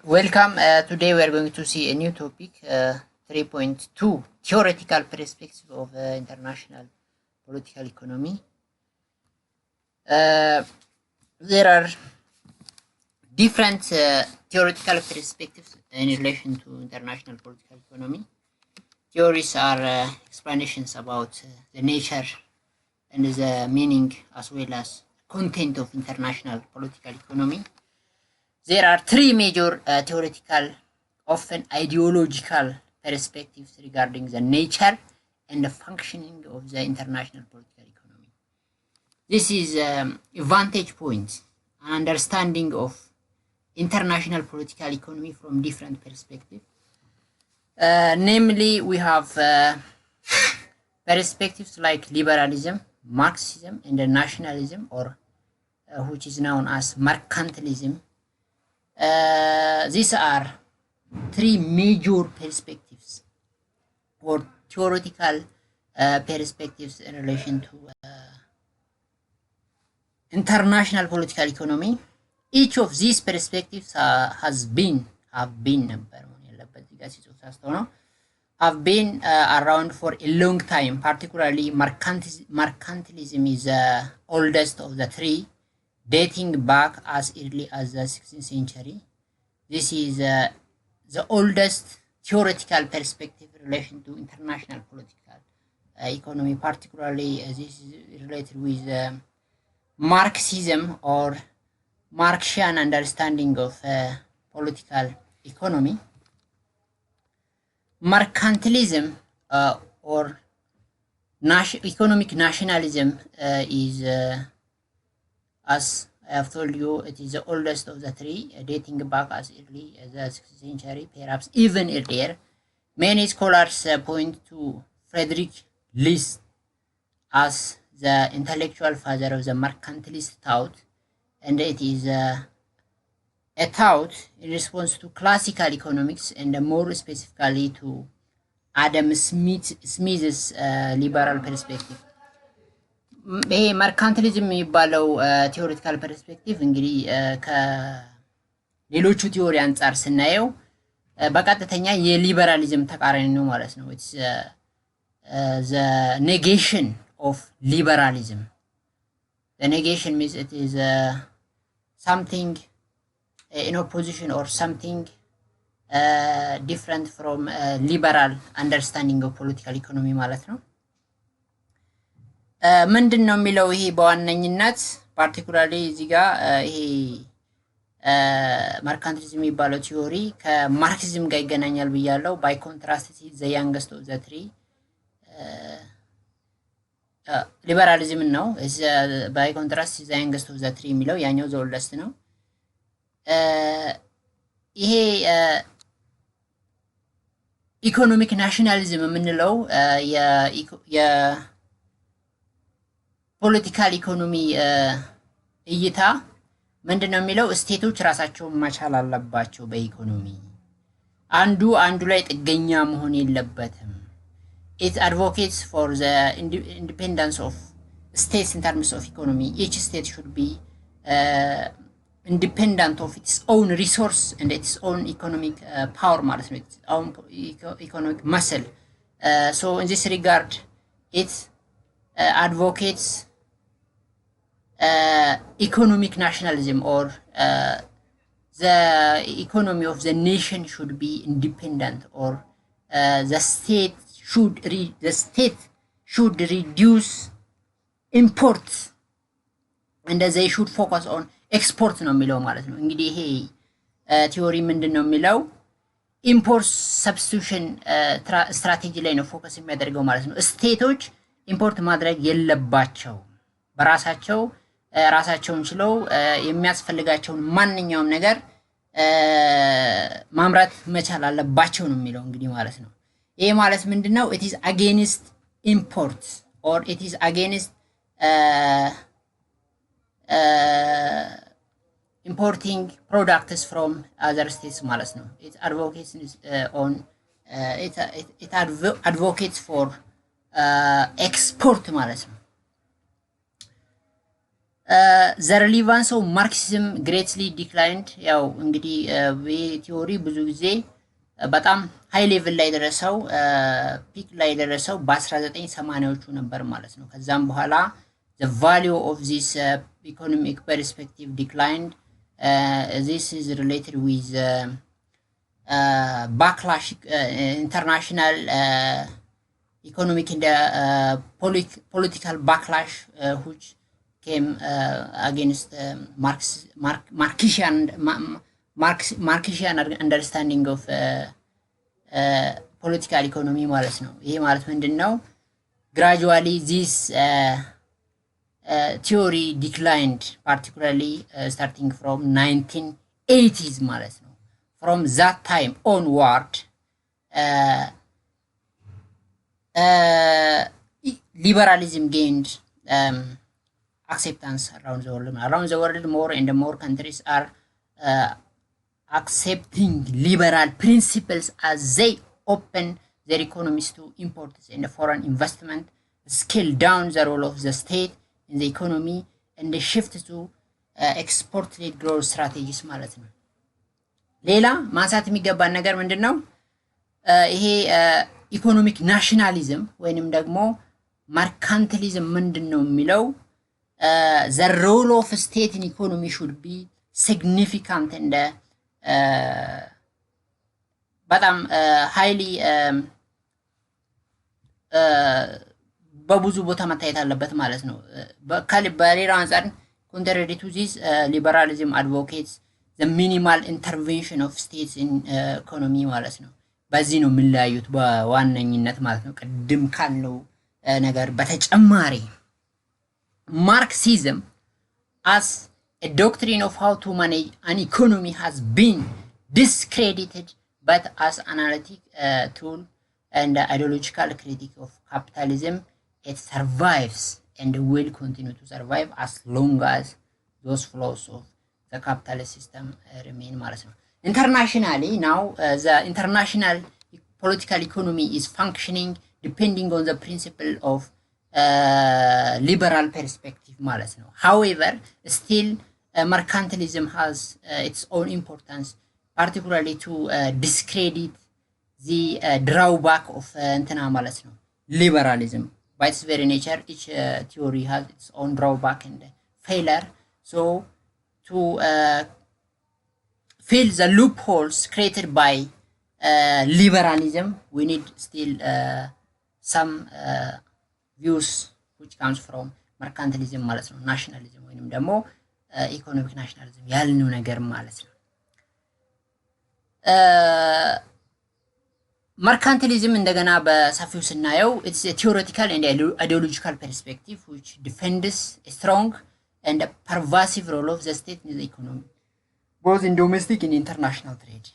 Welcome. Today we are going to see a new topic, 3.2 theoretical perspective of international political economy. There are different theoretical perspectives in relation to international political economy. Theories are explanations about the nature and the meaning as well as content of international political economy. There are three major theoretical, often ideological perspectives regarding the nature and the functioning of the international political economy. This is a vantage point, an understanding of international political economy from different perspectives. Namely, we have perspectives like liberalism, Marxism, and nationalism, or which is known as mercantilism. These are three major perspectives or theoretical perspectives in relation to international political economy. Each of these perspectives have been around for a long time. Particularly, mercantilism is the oldest of the three, dating back as early as the 16th century. This is the oldest theoretical perspective in relation to international political economy. Particularly, this is related with Marxism or Marxian understanding of political economy. Mercantilism or economic nationalism is, as I have told you, it is the oldest of the three, dating back as early as the 16th century, perhaps even earlier. Many scholars point to Frederick List as the intellectual father of the mercantilist thought, and it is a thought in response to classical economics and more specifically to Adam Smith's liberal perspective. ይሄ መርካንቲሊዝም የሚባለው ቴዎሬቲካል ፐርስፔክቲቭ እንግዲህ ከሌሎቹ ቲዎሪ አንጻር ስናየው በቀጥተኛ የሊበራሊዝም ተቃራኒ ነው ማለት ነው። ኢትስ the negation of liberalism. The negation means it is something in opposition or something different from liberal understanding of political economy ማለት ነው። ምንድን ነው የሚለው ይሄ በዋነኝነት ፓርቲኩላርሊ እዚህ ጋር ይሄ መርካንቲሊዝም የሚባለው ቲዮሪ ከማርክሲዝም ጋር ይገናኛል ብያለው። ባይ ኮንትራስት ዘ ያንገስት ኦፍ ዘ ትሪ ሊበራሊዝም ነው። ባይ ኮንትራስት ዘ ያንገስት ኦፍ ዘ ትሪ የሚለው ያኛው ዘ ኦልደስት ነው። ይሄ ኢኮኖሚክ ናሽናሊዝም የምንለው ፖለቲካል ኢኮኖሚ እይታ ምንድነው የሚለው ስቴቶች ራሳቸውን መቻል አለባቸው። በኢኮኖሚ አንዱ ላይ ጥገኛ መሆን የለበትም። it advocates for the independence of states in terms of economy. Each state should be independent of its own resource and its own economic power ማለት ነው, its own economic muscle. So in this regard it advocates economic nationalism, or the economy of the nation should be independent, or the state should reduce imports and they should focus on export ነው የሚለው ማለት ነው። እንግዲህ ይሄ ቲዮሪ ምንድነው የሚለው ኢምፖርት ሰብስቲቱሽን ስትራቴጂ ላይ ነው ፎከስ የሚያደርገው ማለት ነው። ስቴቶች ኢምፖርት ማድረግ የለባቸው፣ በራሳቸው ራሳቸውን ችለው የሚያስፈልጋቸውን ማንኛውም ነገር ማምራት መቻል አለባቸው ነው የሚለው እንግዲህ ማለት ነው። ይሄ ማለት ምንድነው? it is against import, or it is against importing products from other states ማለት ነው። it advocates on it advocates for export ማለት ነው። the relevance of Marxism greatly declined። ያው እንግዲህ ቲዮሪ ብዙ ጊዜ በጣም ሃይ ሌቭል ላይ ደረሰው ፒክ ላይ ደረሰው በ1980ዎቹ ነበር ማለት ነው። ከዛም በኋላ the value of this economic perspective declined. This is related with backlash, international economic and political backlash which came against Marxian understanding of political economy ማለት ነው። ይሄ ማለት ምንድነው? Gradually this theory declined, particularly starting from 1980s ማለት ነው. From that time onward liberalism gained acceptance around the world. Around the world, more and more countries are accepting liberal principles as they open their economies to imports and foreign investment, scale down the role of the state in the economy, and they shift to export-led growth strategies ማለት ነው። ሌላ ማንሳት የሚገባን ነገር ምንድነው? ይሄ ኢኮኖሚክ ናሽናሊዝም ወይንም ደግሞ ማርካንቲሊዝም ምንድነው የሚለው the role of state in economy should be significant and በጣም highly በብዙ ቦታ መታየት አለበት ማለት ነው። በሌላው አንፃር contrary to this liberalism advocates the minimal intervention of states in economy ማለት ነው። በዚህ ነው የሚለያዩት በዋነኝነት ማለት ነው። ቅድም ካለው ነገር በተጨማሪ Marxism as a doctrine of how to manage an economy has been discredited, but as analytic tool and ideological critic of capitalism, it survives and will continue to survive as long as those flaws of the capitalist system remain ማለት ነው። Internationally now the international political economy is functioning depending on the principle of liberal perspective ማለት ነው። However, still mercantilism has its own importance, particularly to discredit the drawback of እንትና ማለት ነው liberalism. By its very nature, each theory has its own drawback and failure. So to fill the loopholes created by liberalism, we need still some views which comes from mercantilism ማለት ነው። ናሽናሊዝም ወይንም ደግሞ ኢኮኖሚክ ናሽናሊዝም ያልነው ነገር ማለት ነው። mercantilism እንደገና በሰፊው ስናየው it's a theoretical and ideological perspective which defends a strong and a pervasive role of the state in the economy, both in domestic and international trade.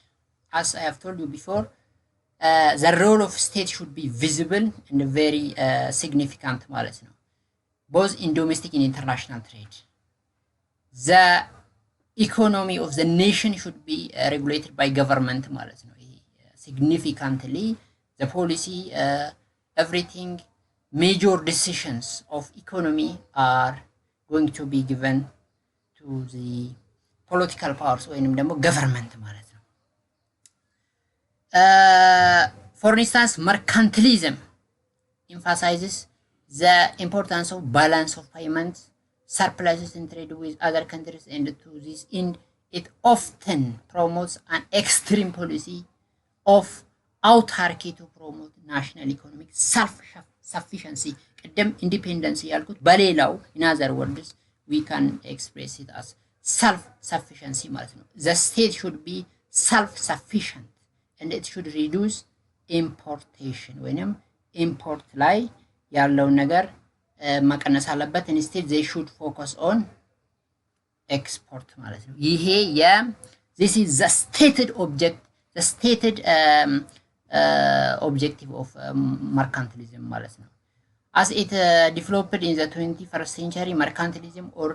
As I have told you before, the role of state should be visible and very significant ማለት ነው, both in domestic and international trade. The economy of the nation should be regulated by government ማለት ነው። significantly the policy everything major decisions of economy are going to be given to the political powers ወይንም ደግሞ government ማለት ነው። For instance, mercantilism emphasizes the importance of balance of payments, surpluses in trade with other countries, and to this end it often promotes an extreme policy of autarky to promote national economic self-sufficiency. ቅድም ኢንዲፔንደንስ ያልኩት በሌላው in other words we can express it as self-sufficiency ማለት ነው። The state should be self-sufficient and it should reduce importation ወይንም ኢምፖርት ላይ ያለውን ነገር መቀነስ አለበት። Instead they should focus on export ማለት ነው። ይሄ this is the stated objective of mercantilism ማለት ነው። As it developed in the 21st century, mercantilism or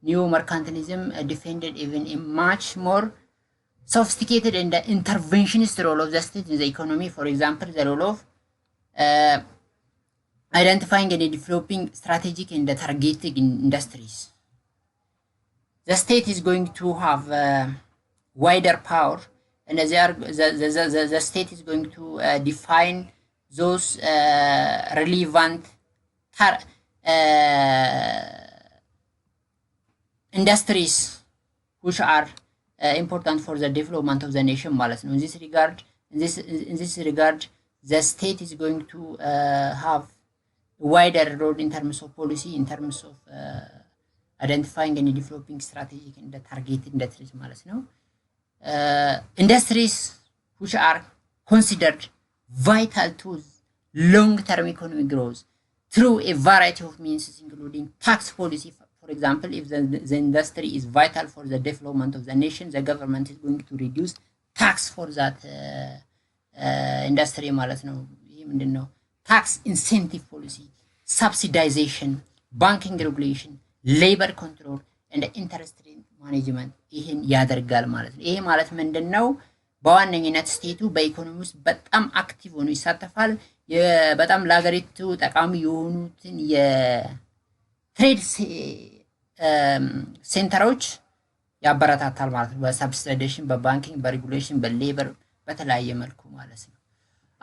neo-mercantilism defended even a much more sophisticated and interventionist role of the state in the economy. For example, the role of identifying and developing strategic and targeted industries. the state is going to have wider power, and the state is going to define those relevant industries which are important for the development of the nation. In this regard, the state is going to have a wider role in terms of policy, in terms of identifying and developing strategic and targeted industries. Industries which are considered vital to long-term economic growth through a variety of means, including tax policy. For example, if the industry is vital for the development of the nation, the government is going to reduce tax for that industry. Tax incentive policy, subsidization, banking regulation, labor control, and interest rate ማኔጅመንት ይሄን ያደርጋል ማለት ነው። ይሄ ማለት ምንድነው? በዋነኝነት ስቴቱ በኢኮኖሚ ውስጥ በጣም አክቲቭ ሆኖ ይሳተፋል። በጣም ለሀገሪቱ ጠቃሚ የሆኑትን የትሬድ ሴንተሮች ያበረታታል ማለት ነው። በሰብሲዳይዜሽን፣ በባንኪንግ፣ በሬጉሌሽን፣ በሌበር በተለያየ መልኩ ማለት ነው።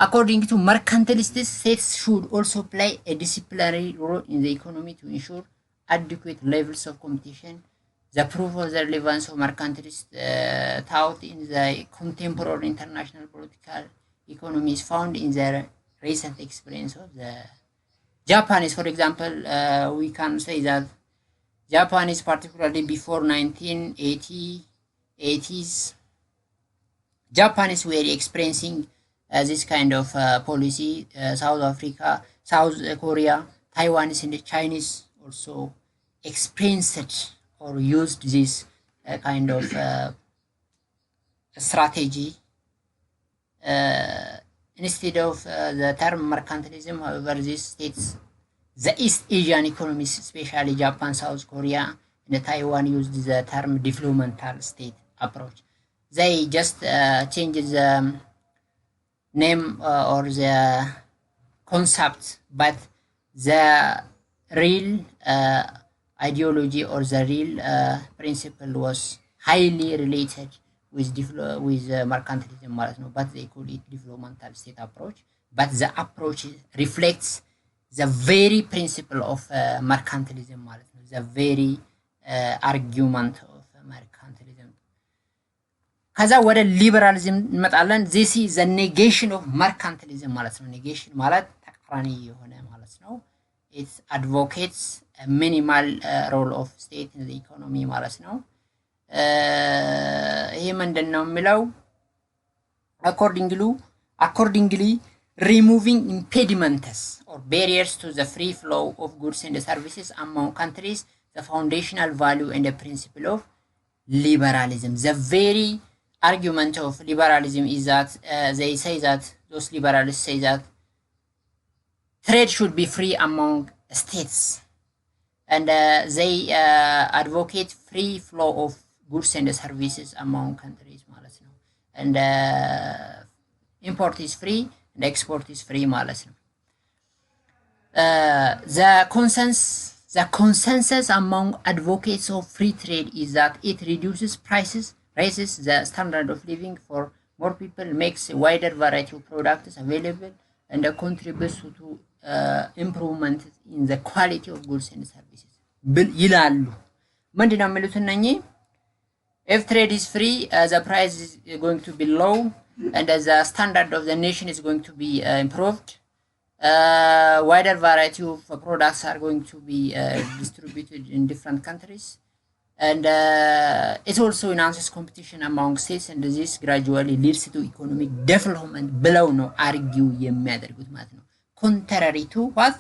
According to mercantilists, states should also play a disciplinary role in the economy to ensure adequate levels of competition. The proof of the relevance of mercantilists taught in the contemporary international political economy is found in the recent experience of the Japanese. For example, we can say that Japanese, particularly before 1980s, Japanese were experiencing this kind of policy. South Africa, South Korea, Taiwanese, and the Chinese also experienced or used this kind of strategy. Instead of the term mercantilism, however, these states, the East Asian economies, especially Japan, South Korea, and Taiwan, used the term developmental state approach. They just changed the name or the concept, but the real ideology or the real principle was highly related with mercantilism, but they call it developmental state approach. But the approach reflects the very principle of mercantilism, the very argument of mercantilism. ከዛ ወደ ሊበራሊዝም እንመጣለን። this is the negation of mercantilism ማለት ነው። negation ማለት ተቃራኒ የሆነ ማለት ነው። it advocates a minimal role of state in the economy ማለት ነው። ይሄ ምንድነው የሚለው? accordingly removing impediments or barriers to the free flow of goods and services among countries, the foundational value and the principle of liberalism. The very argument of liberalism is that they say that those liberalists say that trade should be free among states, and they advocate free flow of goods and services among countries ማለት ነው። and import is free and export is free ማለት ነው። the consensus among advocates of free trade is that it reduces prices, raises the standard of living for more people, makes a wider variety of products available, and contributes to improvement in the quality of goods and services ይላሉ። ምንድነው የሚሉት እነኚህ? if trade is free, the price is going to be low, and the standard of the nation is going to be improved. Wider variety of products are going to be distributed in different countries, and it also enhances competition among states, and this gradually leads to economic development ብለው ነው አርጊው የሚያደርጉት ማለት ነው። contrary to what?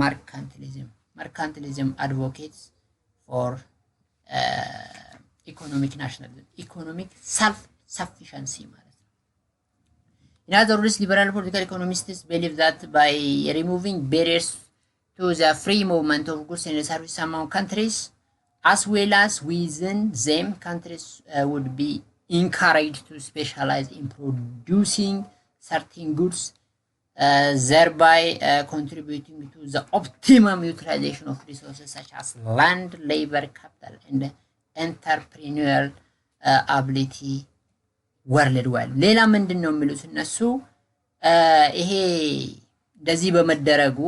mercantilism advocates for economic nationalism, economic self-sufficiency ማለት ነው። in other words, liberal political economists believe that by removing barriers to the free movement of goods and services among countries, as well as within them, countries would be encouraged to specialize in producing certain goods, thereby contributing to the optimum utilization of resources such as land, labor, capital, and entrepreneurial ability worldwide ሌላ ምንድነው የሚሉት እነሱ ይሄ እንደዚህ በመደረጉ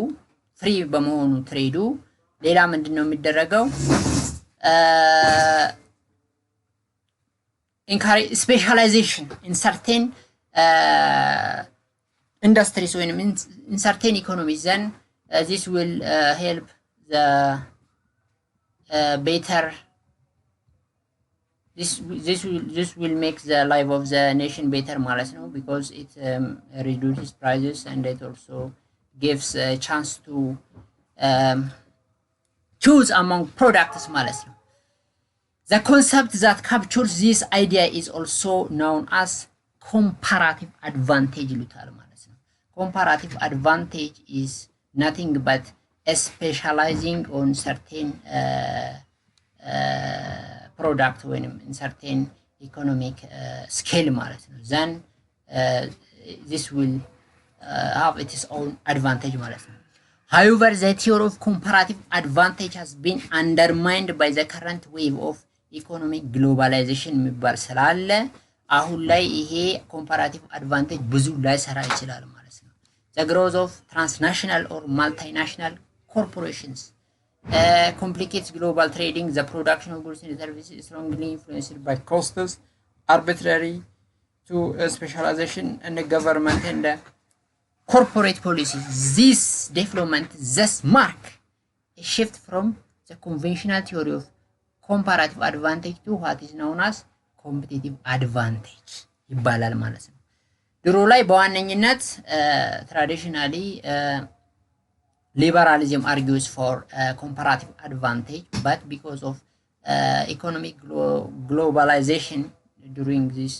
ፍሪ በመሆኑ ትሬዱ ሌላ ምንድነው የሚደረገው encourage specialization in certain industries or in certain economies, then this will help the better. This will make the life of the nation better, because it reduces prices and it also gives a chance to choose among products, The concept that captures this idea is also known as comparative advantage. Comparative advantage is nothing but specializing on certain product when in certain economic scale. Then this will have its own advantage. However, the theory of comparative advantage has been undermined by the current wave of economic globalization የሚባል ስላለ አሁን ላይ ይሄ comparative advantage ብዙ ላይ ሰራ ይችላል ማለት ነው the growth of transnational or multinational corporations complicates global trading. The production of goods and services is strongly influenced by costs, arbitrary to specialization and the government and the corporate policies. This development thus mark a shift from the conventional theory of comparative advantage to what is known as competitive advantage ይባላል ማለት ነው ድሮ ላይ በዋነኝነት traditionally liberalism argues for comparative advantage, but because of economic globalization during this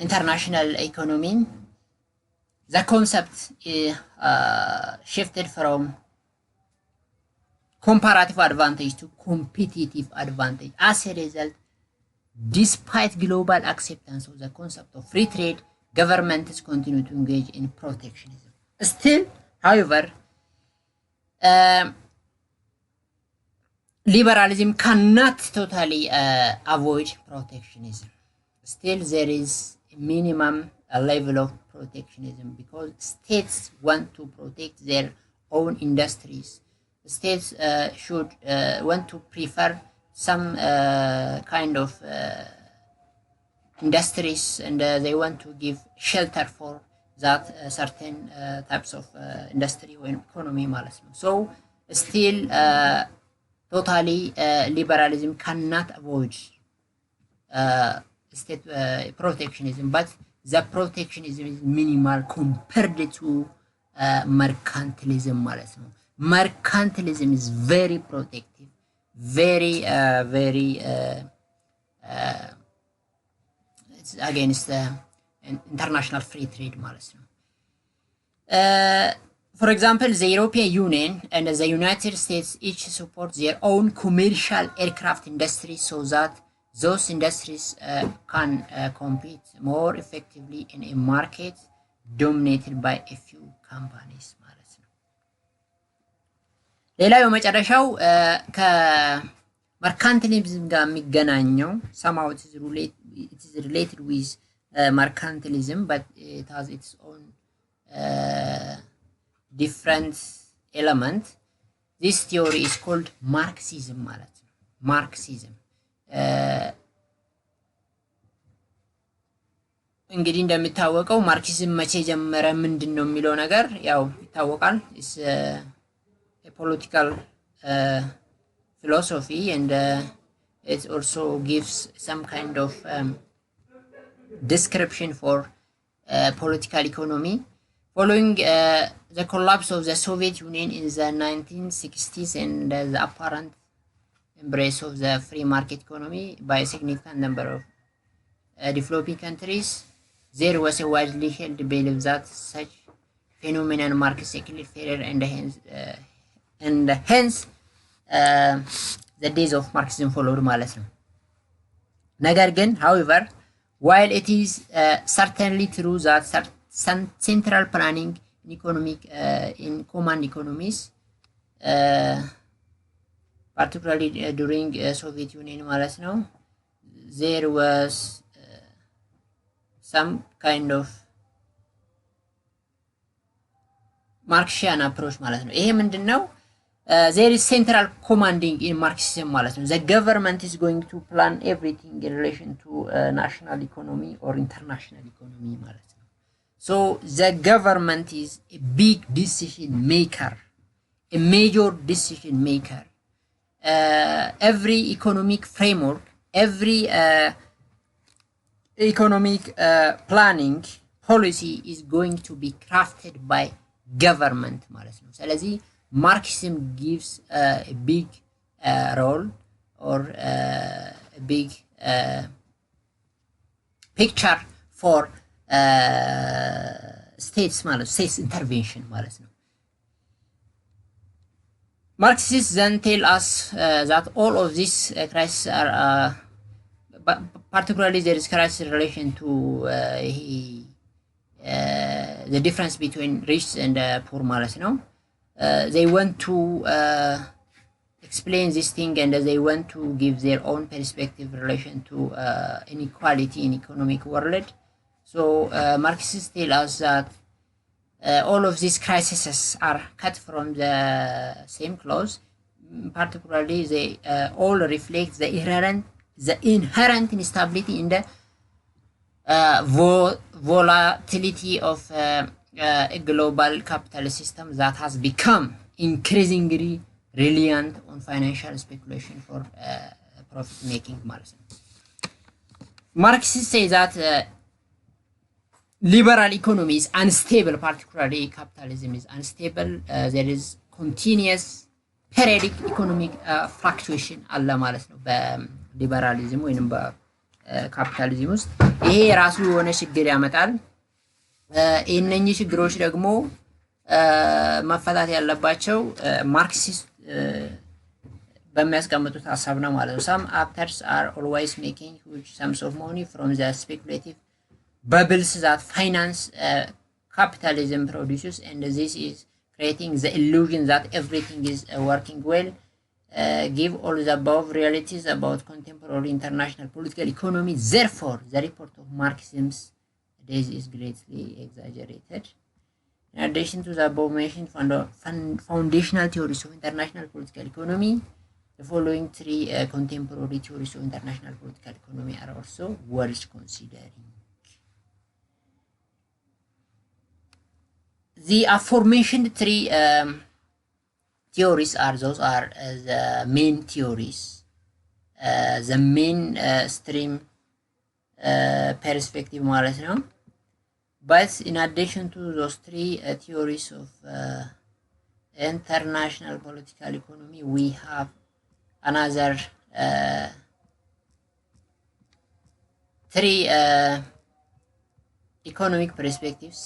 international economy, the concept shifted from comparative advantage to competitive advantage. As a result, despite global acceptance of the concept of free trade, governments continue to engage in protectionism. Still, however, liberalism cannot totally avoid protectionism. Still, there is a minimum level of protectionism because states want to protect their own industries. States should want to prefer some kind of industries and they want to give shelter for that certain types of industry or economy. So still totally liberalism cannot avoid state protectionism, but the protectionism is minimal compared to mercantilism. Mercantilism is very protective, very it's against international free trade. For example, the European Union and the United States each support their own commercial aircraft industry so that those industries can compete more effectively in a market dominated by a few companies. ሌላው የመጨረሻው ከመርካንቲሊዝም ጋር የሚገናኘው somehow it is related with mercantilism, but it has its own different element. This theory is called Marxism. Marxism እንግዲህ እንደሚታወቀው ማርክሲዝም መቼ ጀመረ ምንድነው የሚለው ነገር ያው ይታወቃል a political philosophy and it also gives some kind of description for political economy following the collapse of the Soviet Union in the 1960s and the apparent embrace of the free market economy by a significant number of developing countries. There was a widely held belief that such phenomenon marks a clear failure and hence the days of Marxism followed ማለት ነው ነገር ግን however while it is certainly true that central planning in command economies particularly during Soviet Union ማለት ነው there was some kind of Marxian approach ማለት ነው ይሄ ምንድነው there is central commanding in Marxism ማለት ነው the government is going to plan everything in relation to national economy or international economy ማለት ነው so the government is a big decision maker a major decision maker every economic framework every economic planning policy is going to be crafted by government ማለት ነው ስለዚህ Marxism gives a big role or a big picture for states ማለት states intervention ማለት ነው Marxists then tell us that all of these crises are particularly there is crisis in relation to the difference between rich and poor ማለት ነው they want to explain this thing and they want to give their own perspective in relation to inequality in economic world so Marxists tell us that all of these crises are cut from the same cloth particularly they all reflect the inherent instability in the volatility of a global capitalist system that has become increasingly reliant on financial speculation for profit making Marxists say that liberal economy is unstable particularly capitalism is unstable there is continuous periodic economic fluctuation አለ ማለት ነው በሊበራሊዝም ወይንም በካፒታሊዝም ውስጥ ይሄ ራሱ የሆነ ችግር ያመጣል እነኚህ ችግሮች ደግሞ መፈታት ያለባቸው ማርክሲስት በሚያስቀምጡት ሐሳብ ነው ማለት ነው some actors are always making huge sums of money from the speculative bubbles that finance capitalism produces and this is creating the illusion that everything is working well give all the above realities about contemporary international political economy therefore the report of Marxism's this is greatly exaggerated in addition to the above mentioned foundational theories of international political economy the following three contemporary theories of international political economy are also worth considering the aforementioned three theories are the main theories the main stream perspective ማለት ነው but in addition to those three theories of international political economy we have another three economic perspectives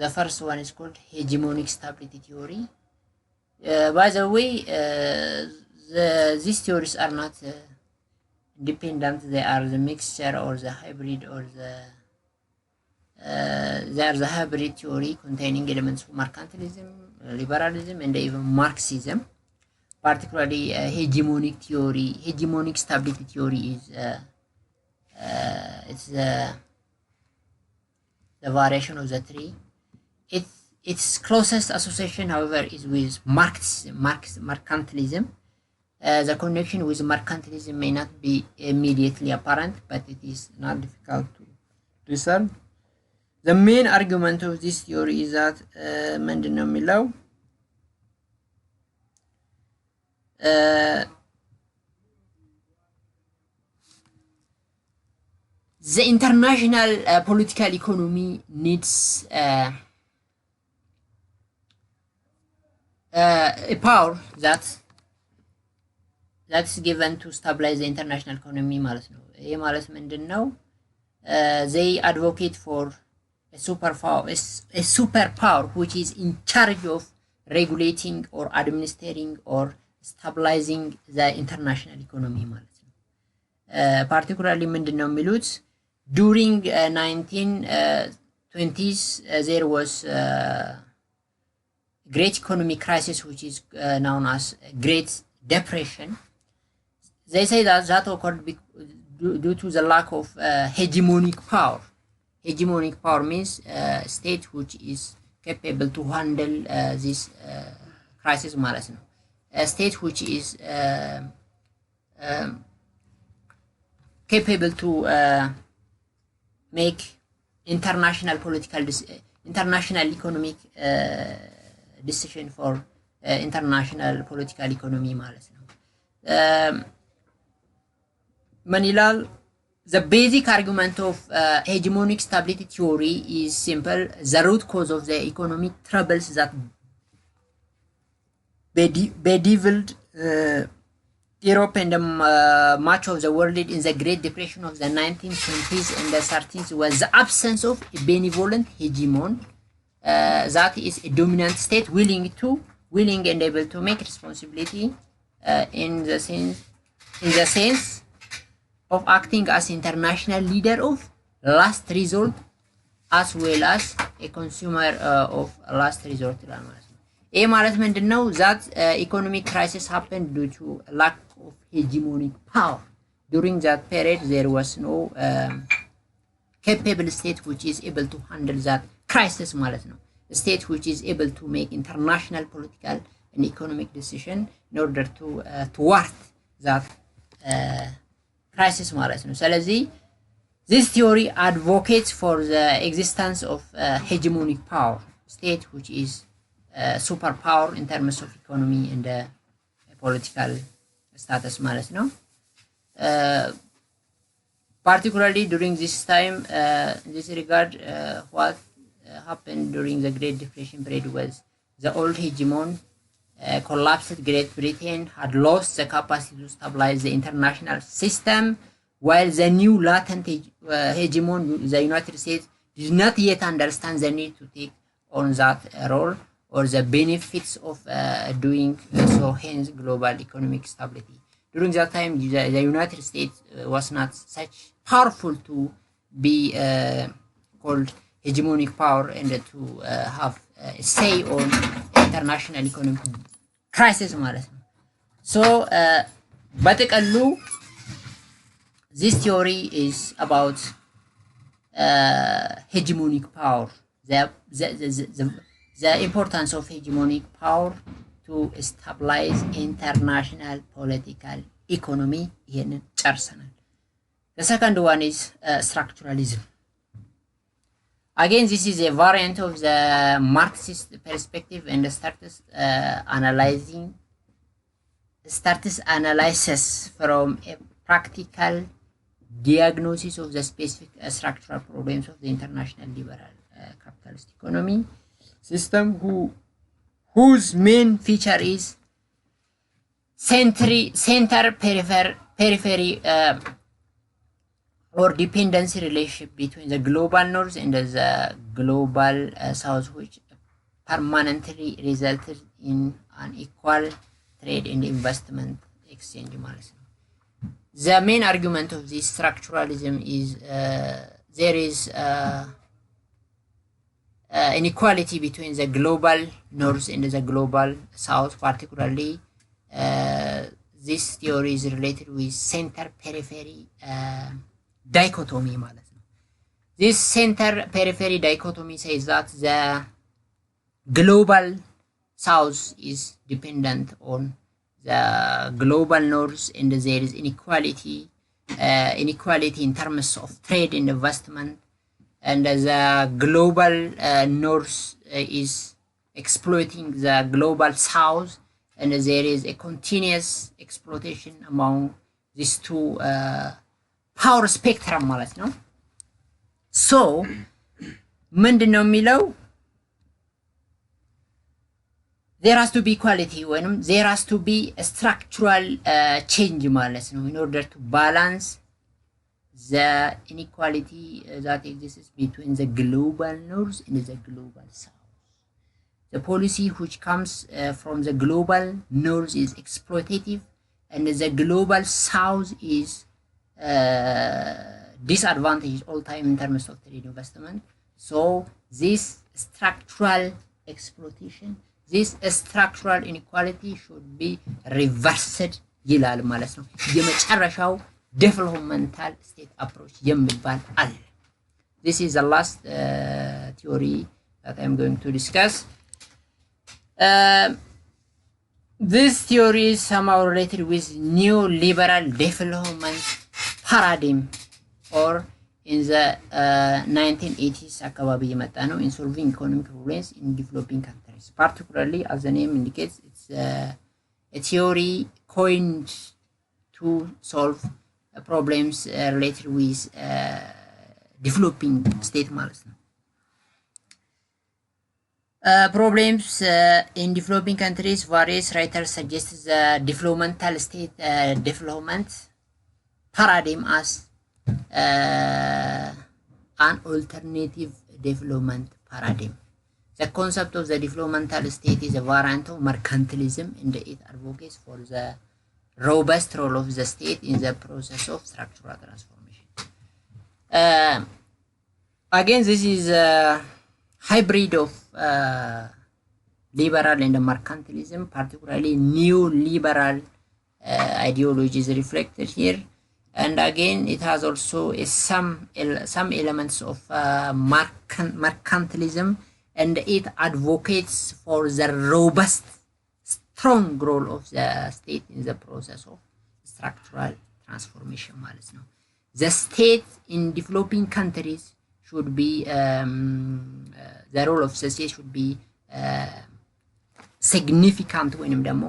the first one is called hegemonic stability theory by the way these theories are not dependent they are the mixture or the hybrid or they are the hybrid theory containing elements of mercantilism liberalism and even Marxism particularly hegemonic theory hegemonic stability theory is it's the variation of the three its closest association however is with mercantilism the connection with mercantilism may not be immediately apparent but it is not difficult to discern the main argument of this theory is that ምንድነው የሚለው the international political economy needs a power that's given to stabilize the international economy ማለት ነው ይሄ ማለት ምንድነው they advocate for a superpower which is in charge of regulating or administering or stabilizing the international economy ማለት ነው particularly ምንድነው የሚሉት during 1920s there was great economic crisis, which is known as Great Depression. They say that occurred due to the lack of hegemonic power. Hegemonic power means a state which is capable to handle this crisis ማለት ነው. A state which is capable to make international economic decision for international political economy ማለት ነው. ምን ይላል? The basic argument of hegemonic stability theory is simple. The root cause of the economic troubles that bedeviled Europe and much of the world in the Great Depression of the 1920s and the 30s was the absence of a benevolent hegemon, that is a dominant state willing and able to make responsibility in the sense of acting as international leader of last resort as well as a consumer of last resort. ይህ ማለት ምንድን ነው? that economic crisis happened due to lack of hegemonic power. During that period there was no capable state which is able to handle that crisis ማለት ነው. A state which is able to make international political and economic decision in order to thwart that crisis ማለት ነው. ስለዚህ this theory advocates for the existence of hegemonic power, state which is superpower in terms of economy and political status ማለት ነው. Particularly during this time, in this regard, what happened during the Great Depression period was the old hegemon collapsed. Great Britain had lost the capacity to stabilize the international system, while the new latent hegemon, the United States, did not yet understand the need to take on that role or the benefits of doing so, hence global economic stability. During that time, the United States was not such powerful to be called hegemonic power and to have a say on international economic crisis ማለት ነው. So በጥቅሉ this theory is about hegemonic power, the importance of hegemonic power to stabilize international political economy. ይሄንን ጨርሰናል. The second one is structuralism. Again, this is a variant of the Marxist perspective and starts analysis from a practical diagnosis of the specific structural problems of the international liberal capitalist economy system, whose main feature is center periphery or dependency relationship between the global north and the global south, which permanently resulted in unequal trade and investment exchange ማለት ነው. The main argument of this structuralism is there is inequality between the global north and the global south. Particularly, this theory is related with center periphery dichotomy ማለት ነው. This center periphery dichotomy says that the global south is dependent on the global north and there is inequality in terms of trade and investment, and the global north is exploiting the global south, and there is a continuous exploitation among these two power spectrum ማለት ነው. So ምንድነው የሚለው? there has to be equality when there has to be a structural change ማለት ነው, in order to balance the inequality that exists between the global north and the global south. The policy which comes from the global north is exploitative and the global south is disadvantaged all time in terms of trade investment. So this structural exploitation this structural inequality should be reversed ይላል ማለት ነው። የመጨረሻው developmental state approach የሚባል አለ። This is the last theory that I'm going to discuss. This theory is somehow related with neoliberal development paradigm, or in the 1980s አካባቢ የመጣ ነው, in solving economic problems in developing countries. Particularly, as the name indicates, it's a theory coined to solve problems related with developing state ማለት ነው. Problems in developing countries, various writers suggest the developmental state development paradigm as an alternative development paradigm. The concept of the developmental state is a variant of mercantilism, and it advocates for the robust role of the state in the process of structural transformation. Again, this is a hybrid of liberal and mercantilism, particularly neoliberal ideologies reflected here. And again, it has also some elements of mercantilism, and it advocates for the robust, strong role of the state in the process of structural transformation. The state in developing countries should be the role of the state should be significant ወይንም ደግሞ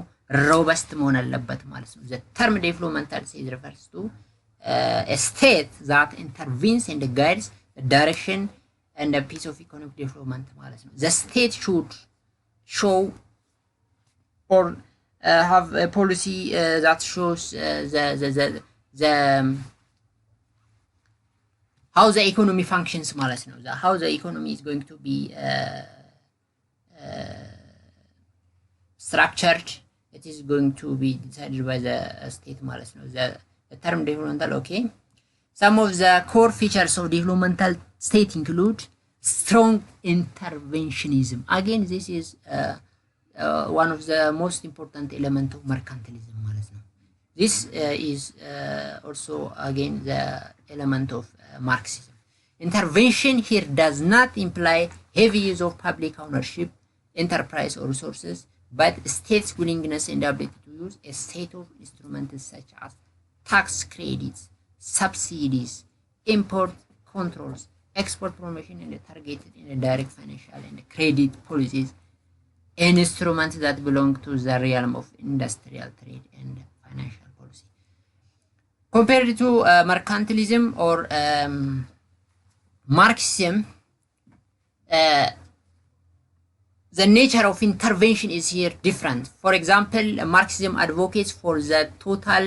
robust መሆን አለበት ማለት ነው. The term developmental state refers to a state that intervenes and guides the direction and the piece of economic development ማለት ነው. The state should show or have a policy that shows the how the economy functions ማለት ነው. How the economy is going to be structured, it is going to be decided by the state ማለት ነው. The term developmental, okay. Some of the core features of developmental state include strong interventionism. Again, this is one of the most important elements of mercantilism ማለት ነው. This is also again the element of Marxism. Intervention here does not imply heavy use of public ownership, enterprise, or resources, but states' willingness and ability to use a set of instruments such as tax credits, subsidies, import controls, export promotion, and targeted and direct financial and credit policies, instruments that belong to the realm of industrial trade and financial policy. Compared to mercantilism or Marxism, the nature of intervention is here different. For example, Marxism advocates for the total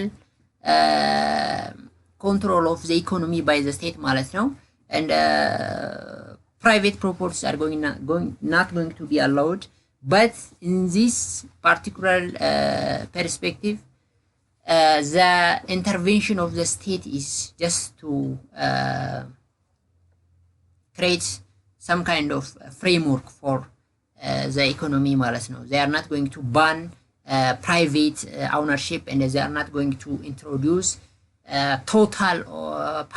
control of the economy by the state ማለት ነው, and private properties are not going to be allowed. But in this particular perspective, the intervention of the state is just to create some kind of framework for the economy ማለት ነው. They are not going to ban private ownership, and they are not going to introduce total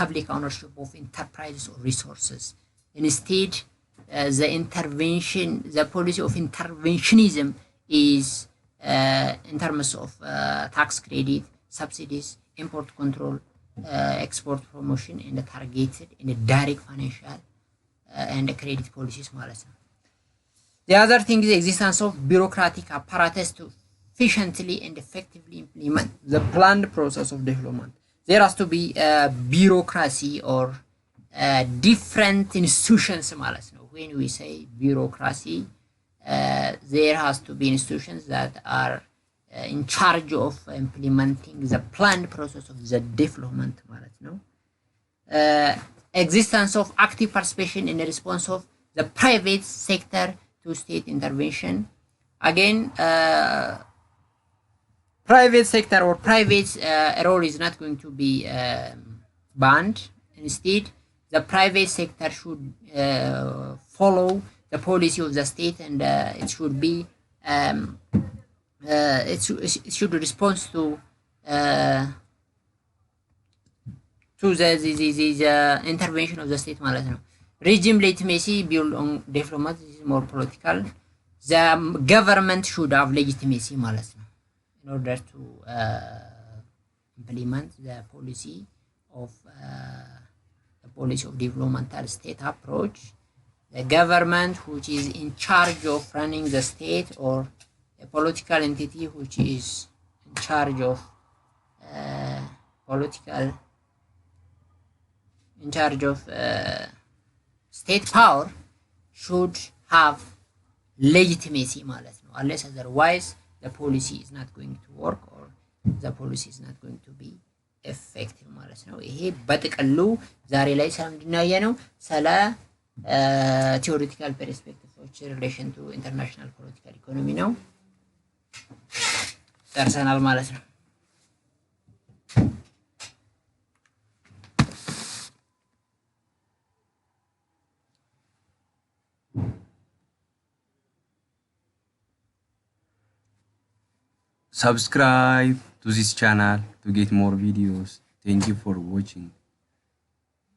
public ownership of enterprises or resources. Instead, the policy of interventionism is in terms of tax credit, subsidies, import control, export promotion, and targeted and direct financial and credit policies ማለት ነው. The other thing is the existence of bureaucratic apparatus to efficiently and effectively implement the planned process of development. There has to be bureaucracy or different institutions ማለት ነው. When we say bureaucracy, there has to be institutions that are in charge of implementing the planned process of the development ማለት ነው. Existence of active participation in the response of the private sector to state intervention. Again, private sector or private role is not going to be banned. Instead, the private sector should follow the policy of the state, and it should be it should respond to the intervention of the state ማለት ነው። Regime legitimacy built on diplomacy is more political. The government should have legitimacy ማለት ነው in order to implement the policy of developmental state approach. The government which is in charge of running the state, or a political entity which is in charge of state power should have legitimacy ማለት ነው unless otherwise the policy is not going to work or the policy is not going to be effective ማለት ነው። ይሄ በጥቅሉ ዛሬ ላይ ስለምንድነው ስለ theoretical perspectives in relation to international political economy ነው ደርሰናል ማለት ነው። Subscribe to this channel to get more videos. Thank you for watching.